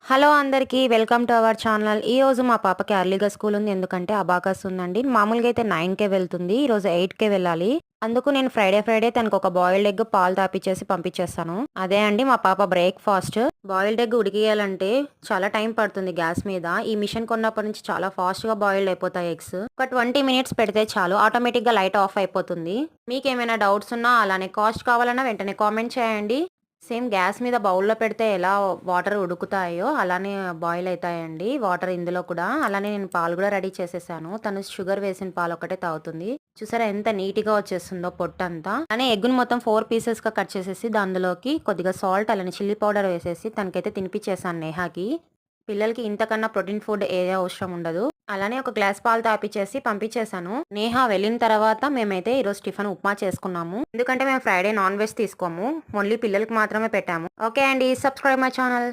Hello అందరికీ welcome to our channel. ఈరోజు మా పాపకి ఎర్లీగా స్కూల్ ఉంది. ఎందుకంటే అబాకస్ ఉందండి. మామూలుగా అయితే 9కే వెళ్తుంది. ఈరోజు 8కే వెళ్ళాలి. అందుకు నేను ఫ్రైడే తనకు ఒక బాయిల్డ్ ఎగ్ పాలు తాపిచ్చేసి పంపించేస్తాను. అదే అండి మా పాప బ్రేక్ఫాస్ట్. బాయిల్డ్ ఎగ్ ఉడికియాలంటే చాలా టైం పడుతుంది గ్యాస్ మీద. ఈ మిషన్ కొన్నప్పటి నుంచి చాలా ఫాస్ట్గా బాయిల్డ్ అయిపోతాయి ఎగ్స్. ఒక 20 మినిట్స్ పెడితే చాలు, ఆటోమేటిక్గా లైట్ ఆఫ్ అయిపోతుంది. మీకేమైనా డౌట్స్ ఉన్నా అలానే కాస్ట్ కావాలన్నా వెంటనే కామెంట్ చేయండి. సేమ్ గ్యాస్ మీద బౌల్‌లో పెడితే ఎలా వాటర్ ఉడుకుతాయో అలానే బాయిల్ అయితాయండి వాటర్ ఇందులో కూడా. అలానే నేను పాలు కూడా రెడీ చేసేసాను. తను షుగర్ వేసిన పాలు ఒక్కటే తాగుతుంది. చూసారా ఎంత నీట్‌గా వచ్చేస్తుందో పొట్టంతా. అలానే ఎగ్‌ని మొత్తం 4 పీసెస్‌గా కట్ చేసేసి అందులోకి కొద్దిగా సాల్ట్ అలానే చిల్లీ పౌడర్ వేసేసి తనకైతే తినిపించేసాను నేహాకి. పిల్లలకి ఇంతకన్నా ప్రోటీన్ ఫుడ్ ఏది అవసరం ఉండదు. అలానే ఒక గ్లాస్ పాలు తాపిచ్చేసి పంపించేశాను. నేహ వెళ్ళిన తర్వాత మేమైతే ఈరోజు టిఫిన్ ఉప్మా చేసుకున్నాము. ఎందుకంటే మేము ఫ్రైడే నాన్ వెజ్ తీసుకోము. ఓన్లీ పిల్లలకి మాత్రమే పెట్టాము. ఓకే అండి, సబ్స్క్రైబ్ మై ఛానల్.